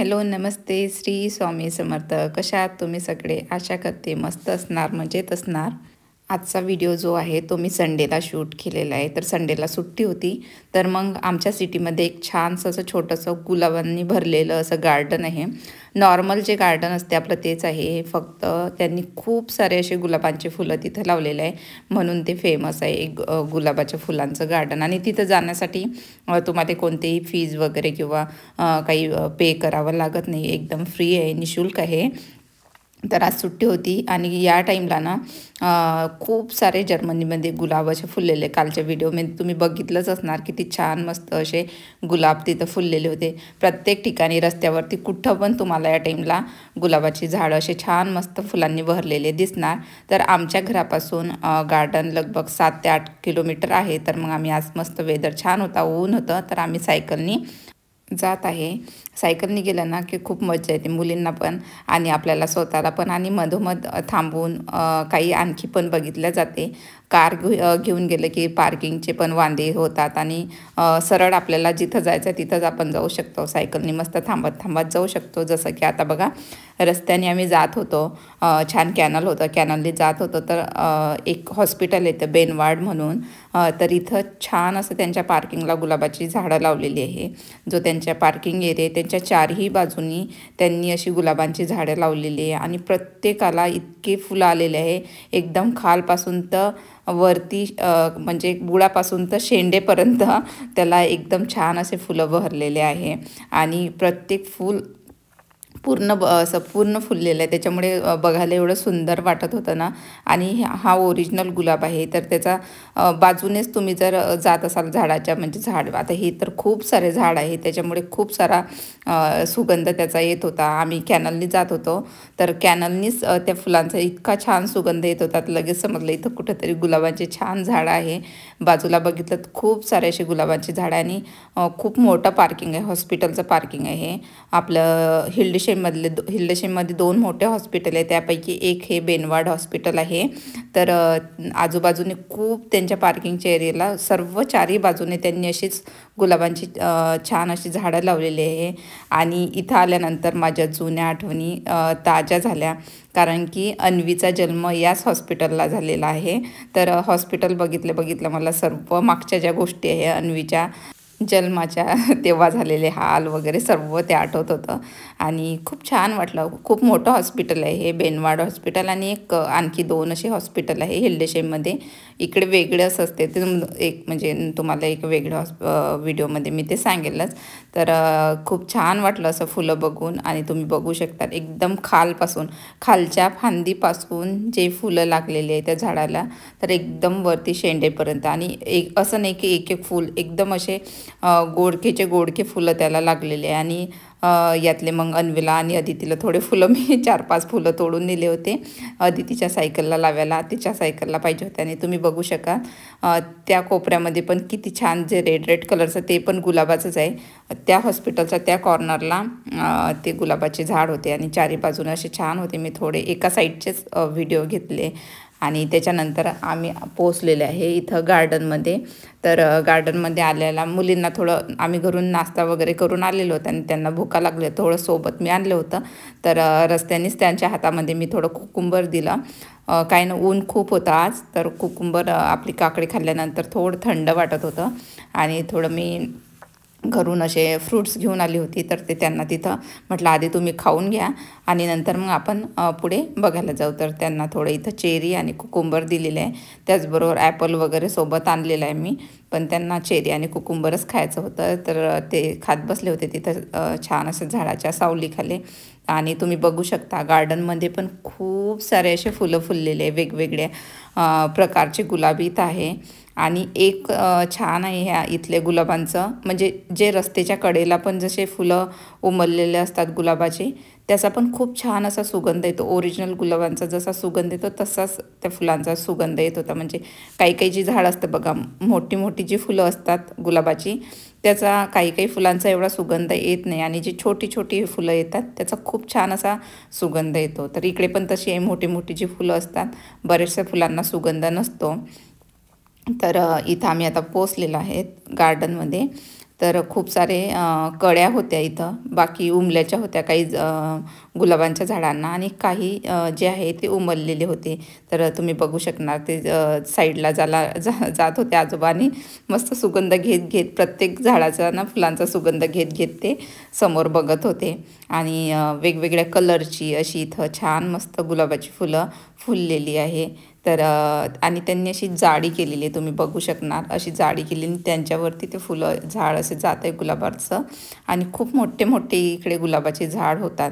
Hello, नमस्ते. श्री स्वामी समर्थ. कशा आहात तुम्ही सगळे? आशा करते मस्त असणार, मजेत असणार. आजचा व्हिडिओ जो आहे तो मी संडेला शूट केलेला आहे. तर संडेला सुट्टी होती. तर मग आमच्या सिटीमध्ये एक छानसं असं छोटंसं गुलाबांनी भरलेलं असं गार्डन आहे. नॉर्मल जे गार्डन असते आपलं तेच आहे. फक्त त्यांनी खूप सारे असे गुलाबांचे फुलं तिथं लावलेले आहे. म्हणून ते फेमस आहे गुलाबाच्या फुलांचं गार्डन. आणि तिथं जाण्यासाठी तुम्हाला कोणतेही फीज वगैरे किंवा काही पे करावं लागत नाही. एकदम फ्री आहे, निःशुल्क आहे. तर आज सुट्टी होती आणि या टाईमला ना खूप सारे जर्मनीमध्ये गुलाब असे फुललेले. कालच्या व्हिडिओमध्ये तुम्ही बघितलंच असणार किती छान मस्त असे गुलाब तिथं फुललेले होते. प्रत्येक ठिकाणी रस्त्यावरती कुठं पण तुम्हाला या टाईमला गुलाबाची झाडं असे छान मस्त फुलांनी भरलेले दिसणार. तर आमच्या घरापासून गार्डन लगभग 7 ते 8 किलोमीटर आहे. तर मग आम्ही आज मस्त वेदर छान होता, ऊन होतं, तर आम्ही सायकलनी जात आहे. सायकलनी गेलं ना की खूप मजा येते मुलींना पण आणि आपल्याला स्वतःला पण. आणि मधोमध थांबून काही आणखी पण बघितलं जाते. कार घेऊन गेलं की पार्किंगचे पण वांदे होतात आणि सरळ आपल्याला जिथं जायचं तिथंच आपण जाऊ शकतो. सायकलनी मस्त थांबत थांबत जाऊ शकतो. जसं की आता बघा, रस्त्याने आम्ही जात होतो. छान कॅनल होतं, कॅनलने जात होतो. तर एक हॉस्पिटल येतं बेनवाड म्हणून. तर इथं छान असं त्यांच्या पार्किंगला गुलाबाची झाडं लावलेली आहे. जो त्यांच्या पार्किंग एरिया त्यांच्या चारही बाजूंनी त्यांनी अशी गुलाबांची झाडं लावलेली आहे. आणि प्रत्येकाला इतके फुलं आलेले आहे, एकदम खालपासून तर वरती म्हणजे बुडापासून तर शेंडेपर्यंत त्याला एकदम छान असे फुलं बहरलेले आहे. आणि प्रत्येक फूल असं पूर्ण फुललेलं आहे. त्याच्यामुळे बघायला एवढं सुंदर वाटत होतं ना. आणि हा ओरिजिनल गुलाब आहे. तर त्याचा बाजूनेच तुम्ही जर जात असाल झाडाच्या, म्हणजे झाड आता हे तर खूप सारे झाड आहे, त्याच्यामुळे खूप सारा सुगंध त्याचा येत होता. आम्ही कॅनलनी जात होतो, तर कॅनलनीच त्या फुलांचा इतका छान सुगंध येत होता. लगेच समजलं इथं कुठंतरी गुलाबाचे छान झाडं आहे. बाजूला बघितलं तर खूप सारे असे गुलाबाची झाडं आणि खूप मोठं पार्किंग आहे, हॉस्पिटलचं पार्किंग आहे. आपलं हिल्डेशेममध्ये 2 मोठे हॉस्पिटल आहे, त्यापैकी एक हे बेनवाड हॉस्पिटल आहे. तर आजूबाजूने खूप त्यांच्या पार्किंगच्या एरियाला सर्व चारही बाजूने त्यांनी अशीच गुलाबांची छान अशी झाडं लावलेली आहे. आणि इथं आल्यानंतर माझ्या जुन्या आठवणी ताज्या झाल्या, कारण की अन्वीचा जन्म याच हॉस्पिटलला झालेला आहे. तर हॉस्पिटल बघितलं मला सर्व मागच्या ज्या गोष्टी आहे अन्वीच्या जन्माच्या तेव्हा झालेले हाल वगैरे सर्व ते आठवत होतं. आणि खूप छान वाटलं. खूप मोठं हॉस्पिटल आहे हे बेनवाड हॉस्पिटल. आणि आणखी 2 असे हॉस्पिटल आहे हिल्डेशेममध्ये. इकडे वेगळंच असते ते, एक म्हणजे तुम्हाला एक वेगळं व्हिडिओमध्ये मी ते सांगेलच. तर खूप छान वाटलं असं फुलं बघून. आणि तुम्ही बघू शकता एकदम खालच्या फांदीपासून जे फुलं लागलेले आहे त्या झाडाला, तर एकदम वरती शेंडेपर्यंत. आणि असं नाही की एक एक फूल, एकदम असे गोडके फुलं त्याला लागलेले आहे. आणि यातले मग अन्वीला आणि अदितीला थोडे फुलं मी 4-5 फुलं तोडून दिले होते अदितीच्या सायकलला लावायला. तिच्या सायकलला पाहिजे होते. आणि तुम्ही बघू शकाल त्या कोपऱ्यामध्ये पण किती छान जे रेड कलरचं ते पण गुलाबाचंच आहे. त्या हॉस्पिटलच्या त्या कॉर्नरला ते गुलाबाचे झाड होते आणि चारी बाजूने असे छान होते. मी थोडे एका साईडचेच व्हिडिओ घेतले. आणि त्याच्यानंतर आम्ही पोचलेले आहे इथं गार्डनमध्ये. तर गार्डनमध्ये आलेला मुलींना थोडं, आम्ही घरून नाश्ता वगैरे करून आलेलो होतो आणि त्यांना भुका लागले, थोडं सोबत मी आणलं होतं. तर रस्त्यानेच त्यांच्या हातामध्ये मी थोडं कुकुंबर दिलं. काही ना ऊन खूप होतं आज, तर कुकुंबर आपली काकडी खाल्ल्यानंतर थोडं थंड वाटत होतं. आणि थोडं मी घरून असे फ्रूट्स घेऊन आली होती, तर ते त्यांना तिथं म्हटलं आधी तुम्ही खाऊन घ्या आणि नंतर मग आपण पुढे बघायला जाऊ. तर त्यांना थोडं इथं चेरी आणि कुकुंबर दिलेलं आहे. त्याचबरोबर ॲपल वगैरे सोबत आणलेलं आहे मी, पण त्यांना चेरी आणि कुकुंबरच खायचं होतं. तर ते खात बसले होते तिथं छान असं झाडाच्या सावलीखाली. आणि तुम्ही बघू शकता गार्डनमध्ये पण खूप सारे असे फुलं फुललेले वेगवेगळ्या प्रकारचे गुलाबी इथं आहे. आणि एक छान आहे ह्या इथले गुलाबांचं, म्हणजे जे रस्त्याच्या कडेला पण जसे फुलं उमललेले असतात गुलाबाचे, त्याचा पण खूप छान असा सुगंध येतो. ओरिजिनल गुलाबांचा जसा सुगंध येतो तसाच त्या फुलांचा सुगंध येत होता. म्हणजे काही जी झाड असतं बघा, मोठी जी फुलं असतात गुलाबाची, त्याचा काही फुलांचा एवढा सुगंध येत नाही. आणि जी छोटी फुलं येतात त्याचा खूप छान असा सुगंध येतो. तर इकडे पण तशी आहे, मोठी जी फुलं असतात, बऱ्याचशा फुलांना सुगंध नसतो. तर इथं आम्ही आता पोचलेलो आहेत गार्डनमध्ये. तर खूप सारे कळ्या होत्या इथं, बाकी उमल्याच्या होत्या काही गुलाबांच्या झाडांना, आणि काही जे आहे ते उमललेले होते. तर तुम्ही बघू शकणार ते साईडला जात होते आजोबा, आणि मस्त सुगंध घेत घेत प्रत्येक झाडाचा ना फुलांचा सुगंध घेत घेत ते समोर बघत होते. आणि वेगवेगळ्या कलरची अशी इथं छान मस्त गुलाबाची फुलं फुललेली आहे. तर आणि त्यांनी अशी जाळी केलेली आहे, तुम्ही बघू शकणार अशी जाळी केली, आणि त्यांच्यावरती ते फुलं झाड असे जात आहे गुलाबाचं. आणि खूप मोठे मोठे इकडे गुलाबाचे झाड होतात.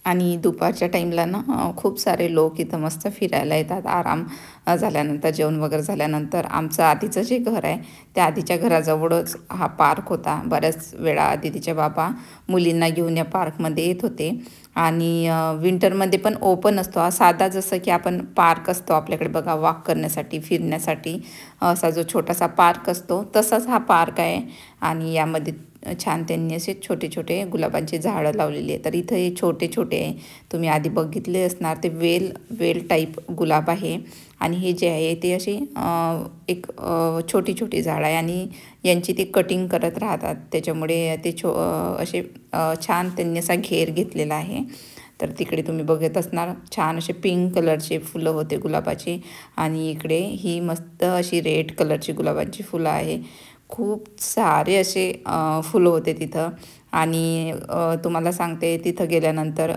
आणि दुपारच्या टाईमला ना खूप सारे लोक इथं मस्त फिरायला येतात आराम झाल्यानंतर, जेवण वगैरे झाल्यानंतर. आमचं आधीचं जे घर आहे त्या आधीच्या घराजवळच हा पार्क होता. बऱ्याच वेळा आधी तिचे बाबा मुलींना घेऊन या पार्कमध्ये येत होते. आणि विंटरमध्ये पण ओपन असतो हा, साधा जसं की आपण पार्क असतो आपल्याकडे बघा वॉक करण्यासाठी फिरण्यासाठी असा जो छोटासा पार्क असतो तसाच हा पार्क आहे. आणि यामध्ये छान त्यांनी असे छोटे छोटे गुलाबांची झाडं लावलेली आहे. तर इथं हे छोटे छोटे आहे, तुम्ही आधी बघितले असणार ते वेल टाईप गुलाब आहे. आणि हे जे आहे ते अशी एक छोटी छोटी झाडं आहे, आणि यांची ते कटिंग करत राहतात, त्याच्यामुळे ते असे छान त्यांनी असा घेर घेतलेला आहे. तर तिकडे तुम्ही बघत असणार छान असे पिंक कलरचे फुलं होते गुलाबाची, आणि इकडे ही मस्त अशी रेड कलरची गुलाबांची फुलं आहे. खूप सारे असे फुलं होते तिथं. आणि तुम्हाला सांगते तिथं गेल्यानंतर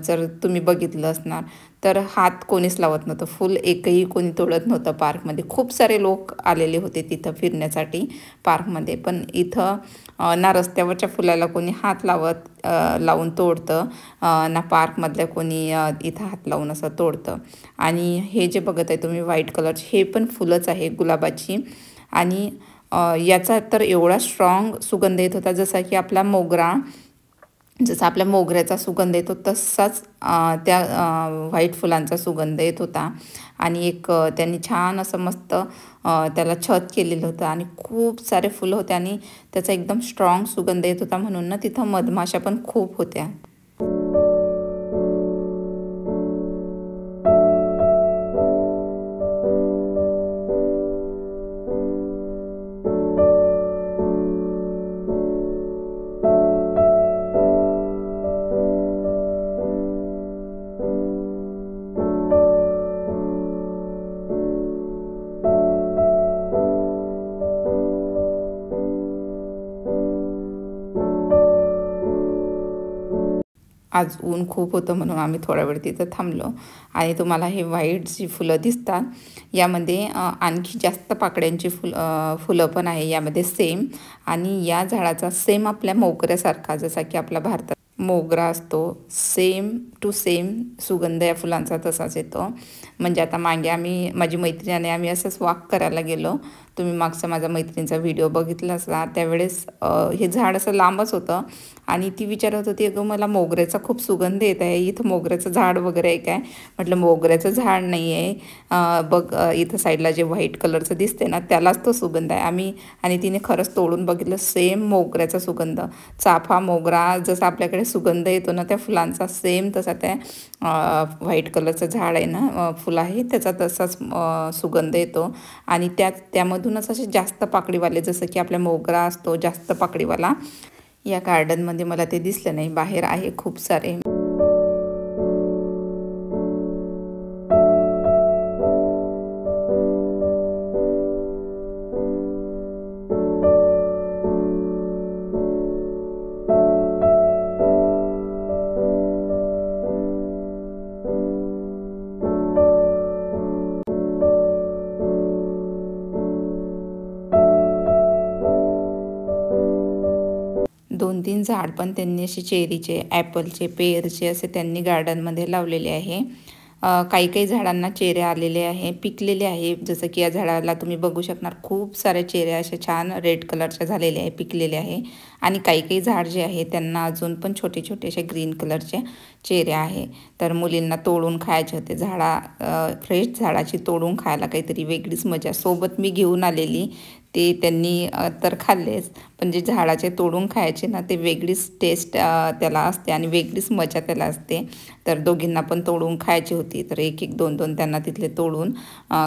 जर तुम्ही बघितलं असणार तर हात कोणीच लावत नव्हतं, फुल एकही कोणी तोडत नव्हतं पार्कमध्ये. खूप सारे लोक आलेले होते तिथं फिरण्यासाठी पार्कमध्ये, पण इथं ना रस्त्यावरच्या फुलाला कोणी हात लावून तोडतं, ना पार्कमधल्या कोणी इथं हात लावून असं तोडतं. आणि हे जे बघत आहे तुम्ही व्हाईट कलरचे हे पण फुलंच आहे गुलाबाची. आणि याचा तर एवढा स्ट्रॉंग सुगंध येत होता जसा आपल्या मोगऱ्याचा सुगंध येतो तसाच त्या व्हाईट फुलांचा सुगंध येत होता. आणि एक त्यांनी छान असं मस्त त्याला छत केलेलं होतं, आणि खूप सारे फुलं होते, आणि त्याचा एकदम स्ट्रॉंग सुगंध येत होता. म्हणून ना तिथं मधमाशा पण खूप होत्या. आज ऊन खूप होतं म्हणून आम्ही थोडा वेळ तिथं थांबलो. आणि तुम्हाला हे व्हाईट जी फुलं दिसतात यामध्ये आणखी जास्त पाकळ्यांची फुलं पण आहे यामध्ये सेम. आणि या झाडाचा सेम आपल्या मोगऱ्यासारखा, जसा की आपला भारतात मोगरा असतो, सेम टू सेम सुगंध या फुलांचा तसाच येतो. म्हणजे आता मागे माझी मैत्रीण आणि आम्ही असंच वॉक करायला गेलो. तुम्ही मागचा माझा मैत्रिणीचा व्हिडिओ बघितला असला, त्यावेळेस हे झाड असं लांबच होतं, आणि ती विचारत होती अगं मला मोगऱ्याचा खूप सुगंध येत आहे, इथं मोगऱ्याचं झाड वगैरे आहे काय. म्हटलं मोगऱ्याचं झाड नाही आहे, बघ इथं साईडला जे व्हाईट कलरचं दिसते ना त्यालाच तो सुगंध आहे. आणि तिने खरंच तोडून बघितलं, सेम मोगऱ्याचा सुगंध. चाफा मोगरा जसा आपल्याकडे सुगंध येतो ना त्या फुलांचा, सेम तसा त्या व्हाईट कलरचं झाड आहे ना फुलं आहे त्याचा तसाच सुगंध येतो. आणि त्यामधूनच असे जास्त पाकळीवाले, जसं की आपला मोगरा असतो जास्त पाकळीवाला, या गार्डनमध्ये मला ते दिसलं नाही, बाहेर आहे खूप सारे. झाड पण त्यांनी असे चेरीचे, ॲपलचे, पेरचे असे त्यांनी गार्डनमध्ये लावलेले आहे. काही काही झाडांना चेऱ्या आलेले आहे, पिकलेले आहे. जसं की या झाडाला तुम्ही बघू शकणार खूप साऱ्या चेऱ्या अशा छान रेड कलरच्या झालेल्या आहे, पिकलेले आहे. आणि काही काही झाड जे आहे त्यांना अजून पण छोटे छोटे अशा ग्रीन कलरच्या चेऱ्या आहे. तर मुलींना तोडून खायचे होते. फ्रेश झाडाची तोडून खायला काहीतरी वेगळीच मजा. सोबत मी घेऊन आलेली ते त्यांनी तर खाल्लेच, पण जे झाडाचे तोडून खायचे ना ते वेगळीच टेस्ट त्याला असते आणि वेगळीच मजा त्याला असते. तर दोघींना पण तोडून खायची होती, तर एक एक दोन दोन त्यांना तिथले तोडून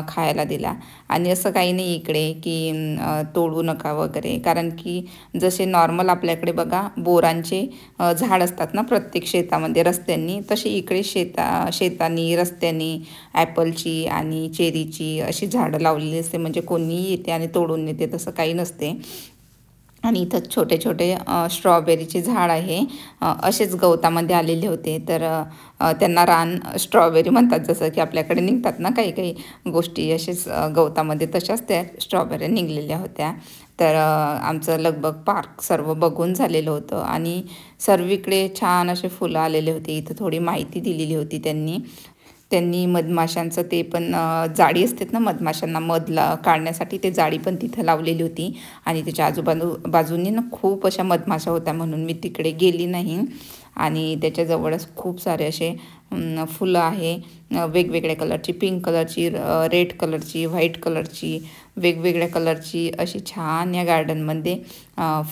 खायला दिला. आणि असं काही नाही इकडे की तोडू नका वगैरे, कारण की जसे नॉर्मल आपल्याकडे बघा बोरांचे झाड असतात ना प्रत्येक शेतामध्ये रस्त्यांनी, तसे इकडे शेतानी रस्त्यानी ॲपलची आणि चेरीची अशी झाडं लावलेली असते. म्हणजे कोणीही येते आणि तोडून नेते तसं काही नसते. आणि इथं छोटे छोटे स्ट्रॉबेरीचे झाड आहे. असेच गवतामध्ये आलेले होते. तर त्यांना रान स्ट्रॉबेरी म्हणतात, जसं की आपल्याकडे निघतात ना काही काही गोष्टी असेच गवतामध्ये, तशाच त्या स्ट्रॉबेरी निघलेल्या होत्या. तर आमचं लगबग पार्क सर्व बघून झालेलं होतं आणि सर्वीकडे छान असे फुलं आलेले होते. इथं थोडी माहिती दिलेली होती त्यांनी मधमाशांचं ते पण जाळी असतात ना मधमाशांना काढण्यासाठी, ते जाळी पण तिथं लावलेली होती. आणि त्याच्या बाजूनी ना खूप अशा मधमाशा होत्या, म्हणून मी तिकडे गेली नाही. आणि त्याच्याजवळच खूप सारे असे फुलं आहे, वेगवेगळ्या कलरची, पिंक कलरची, रेड कलरची, व्हाईट कलरची, वेगवेगळ्या कलरची अशी छान या गार्डनमध्ये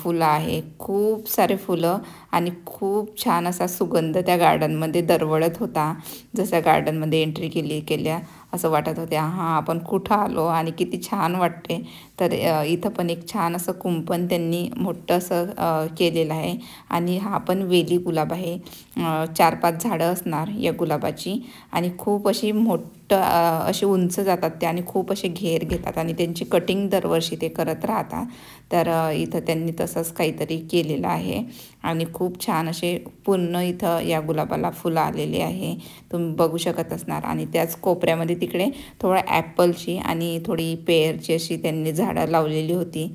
फुलं आहे. खूप सारे फुलं आणि खूप छान असा सुगंध त्या गार्डनमध्ये दरवळत होता. जसं गार्डनमध्ये एंट्री केल्या असं वाटत होते, हां आपण कुठं आलो आणि किती छान वाटते. तर इथं पण एक छान असं कुंपण त्यांनी मोठं असं केलेलं आहे. आणि हा पण वेली गुलाब आहे. 4-5 झाडं असणार या गुलाबाची आणि खूप अशी अशी उंच जातात ते आणि खूप असे घेर घेतात आणि त्यांची कटिंग दरवर्षी ते करत राहतात. तर इथं त्यांनी तसंच काहीतरी केलेलं आहे आणि खूप छान असे पूर्ण इथं या गुलाबाला फुलं आलेली आहे, तुम्ही बघू शकत असणार. आणि त्याच कोपऱ्यामध्ये तिकडे थोडं ॲपलची आणि थोडी पेरची अशी त्यांनी झाडं लावलेली होती.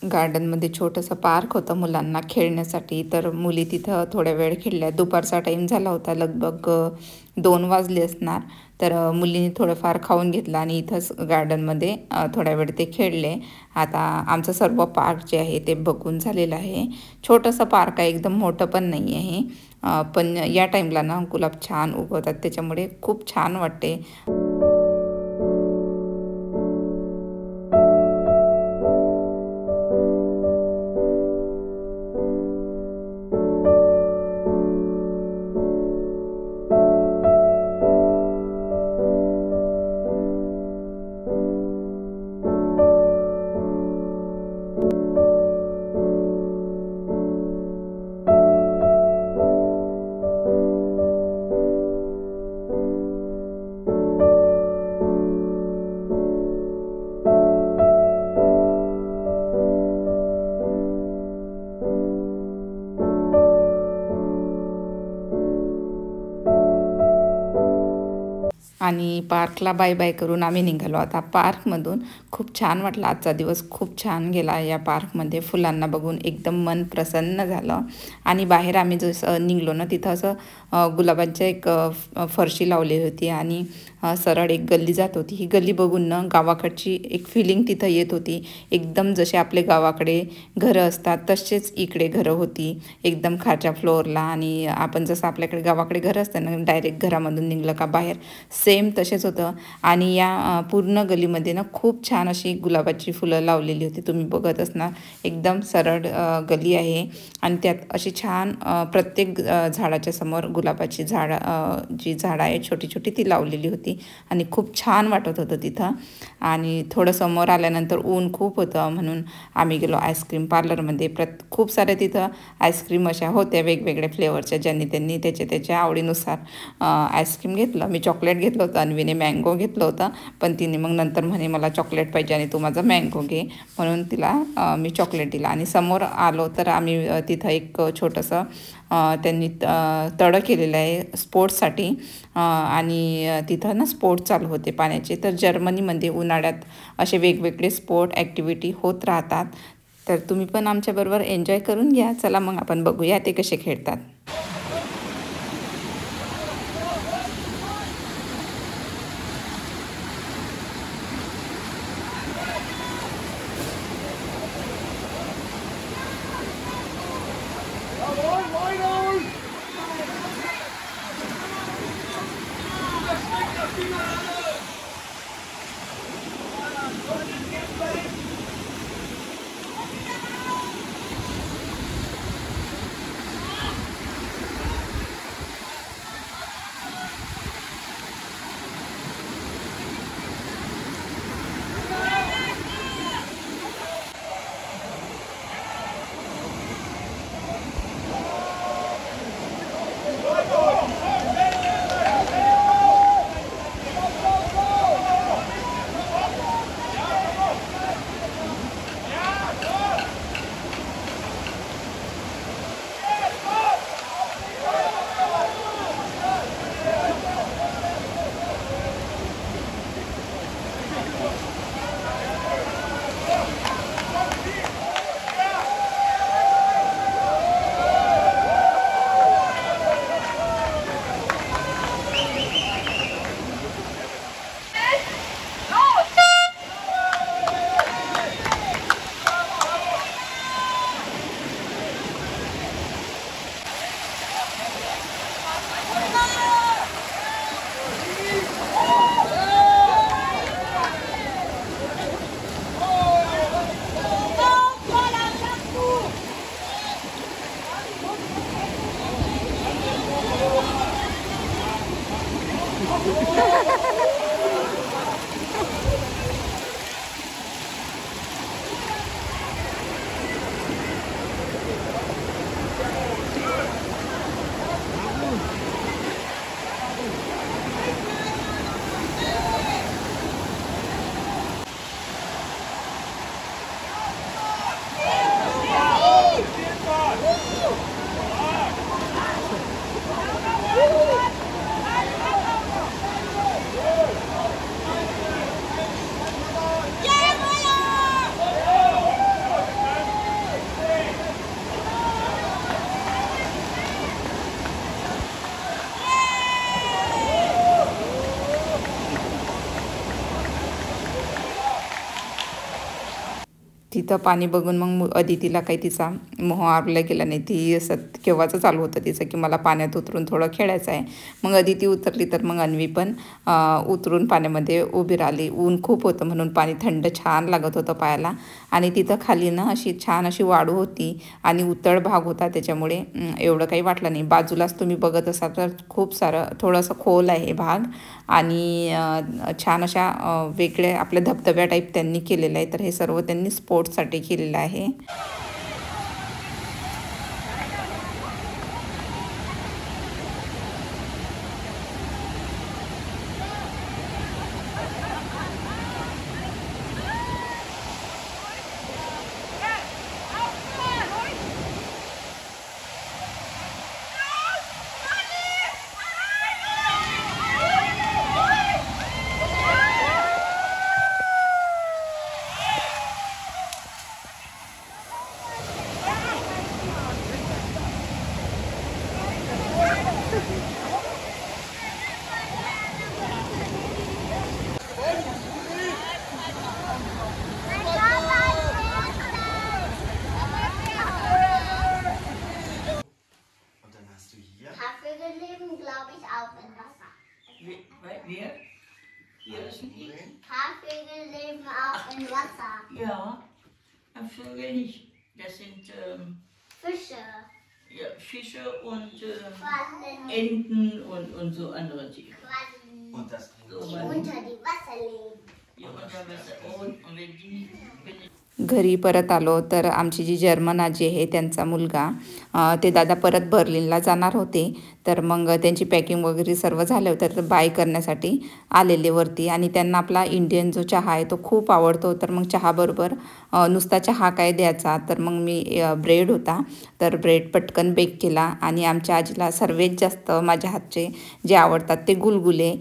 गार्डनमध्ये छोटंसं पार्क होतं मुलांना खेळण्यासाठी, तर मुली तिथं थोड्या वेळ खेळल्या. दुपारचा टाईम झाला होता, लगभग 2 वाजले असणार. तर मुलींनी थोडंफार खाऊन घेतलं आणि इथंच गार्डनमध्ये थोड्या वेळ ते खेळले. आता आमचं सर्व पार्क जे आहे ते बघून झालेलं आहे. छोटंसं पार्क आहे, एकदम मोठं पण नाही आहे. पण या टाईमला ना गुलाब छान उगवतात, त्याच्यामुळे खूप छान वाटते. आणि पार्कला बाय बाय करून आम्ही निघालो आता पार्कमधून. खूप छान वाटलं, आजचा दिवस खूप छान गेला या पार्कमध्ये. फुलांना बघून एकदम मन प्रसन्न झालं. आणि बाहेर आम्ही जसं निघलो ना तिथं असं गुलाबांच्या एक फरशी लावली होती आणि सरळ एक गल्ली जात होती. ही गल्ली बघून ना गावाकडची एक फिलिंग तिथं येत होती. एकदम जसे आपले गावाकडे घरं असतात तसेच इकडे घरं होती, एकदम खालच्या फ्लोअरला. आणि आपण जसं आपल्याकडे गावाकडे घरं असतं ना डायरेक्ट घरामधून निघलं का बाहेर, सेम तसेच होतं. आणि या पूर्ण गलीमध्ये ना खूप छान अशी गुलाबाची फुलं लावलेली होती, तुम्ही बघत असणार. एकदम सरळ गली आहे आणि त्यात अशी छान प्रत्येक झाडाच्या समोर गुलाबाची जी झाडं आहे छोटी छोटी ती लावलेली होती आणि खूप छान वाटत होतं तिथं. आणि थोडं समोर आल्यानंतर ऊन खूप होतं म्हणून आम्ही गेलो आईस्क्रीम पार्लरमध्ये. खूप साऱ्या तिथं आईस्क्रीम अशा होत्या वेगवेगळ्या फ्लेवरच्या, ज्यांनी त्यांनी त्याच्या आवडीनुसार आईस्क्रीम घेतलं. मी चॉकलेट घेतलं होतं, अन्वीने मँगो घेतलं होतं, पण तिने मग नंतर म्हणे मला चॉकलेट पाहिजे आणि तू माझा मँगो घे, म्हणून तिला मी चॉकलेट दिला. आणि समोर आलो तर आम्ही तिथं एक छोटंसं त्यांनी तळं केलेलं आहे स्पोर्ट्ससाठी. आणि तिथं ना स्पोर्ट्स चालू होते पाण्याचे. तर जर्मनीमध्ये उन्हाळ्यात असे वेगवेगळे स्पोर्ट ॲक्टिव्हिटी होत राहतात, तर तुम्ही पण आमच्याबरोबर एन्जॉय करून घ्या. चला मग आपण बघूया ते कसे खेळतात. तिथं पाणी बघून मग अदितीला काही तिचा मोह आवरला गेला नाही. ती असं केव्हाचं चालू होतं तिचं की मला पाण्यात उतरून थोडं खेळायचं आहे. मग अदिती उतरली तर मग अन्वी पण उतरून पाण्यामध्ये उभी राहिली. ऊन खूप होतं म्हणून पाणी थंड छान लागत होतं पायाला. आणि तिथं खाली ना अशी छान अशी वाळू होती आणि उतळ भाग होता, त्याच्यामुळे एवढं काही वाटलं नाही. बाजूलाच तुम्ही बघत असाल तर खूप सारं थोडंसं खोल आहे भाग आणि छान अशा वेगळ्या आपल्या धबधब्या टाईप त्यांनी केलेलं आहे. तर हे सर्व त्यांनी स्पोर्ट्ससाठी केलेलं आहे. Vögel nicht. Das sind Fische. ja, Fische und Enten und so andere Tiere. Quallen. Und das So, Die weil unter die Wasser leben. die unter Wasser und wenn घरी परत आलो तर आमची जी जर्मन आजी आहे त्यांचा मुलगा ते दादा परत बर्लिनला जाणार होते. तर मग त्यांची पॅकिंग वगैरे सर्व झालं होतं तर बाय करण्यासाठी आलेले वरती आणि त्यांना आपला इंडियन जो चहा आहे तो खूप आवडतो. तर मग चहाबरोबर नुसता चहा काय द्यायचा, तर मग मी ब्रेड होता तर ब्रेड पटकन बेक केला. आणि आमच्या आजीला सर्वात जास्त माझ्या हातचे जे आवडतात ते गुलगुले.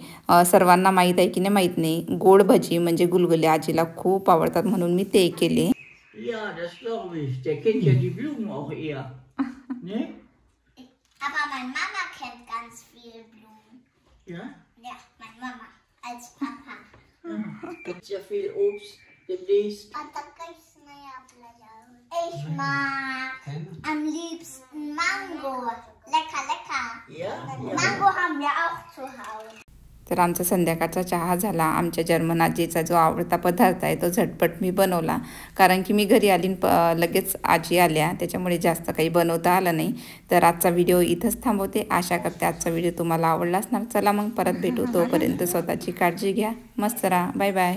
सर्वांना माहीत आहे की नाही माहीत नाही, गोड भजी म्हणजे गुलगुले आजीला खूप आवडतात म्हणून मी ते केले. ja, das glaube ich. Der kennt ja die Blumen auch eher. Ne? Aber meine Mama kennt ganz viele Blumen. Ja? Ja, meine Mama als Papa. Gibt ja viel Obst demnächst. Ich mag am liebsten Mango. Lecker, lecker. Ja? Mango haben wir auch zu Hause. तर आमचा संध्याकाळचा चहा झाला. आमच्या German आजीचा जो आवडता पदार्थ आहे तो झटपट मी बनवला, कारण की मी घरी आली लगेच आजी आल्या, त्याच्यामुळे जास्त काही बनवता आलं नाही. तर आजचा व्हिडिओ इथंच थांबवते. आशा करते आजचा व्हिडिओ तुम्हाला आवडला असणार. चला मग परत भेटू, तोपर्यंत स्वतःची काळजी घ्या, मस्त राहा, बाय बाय.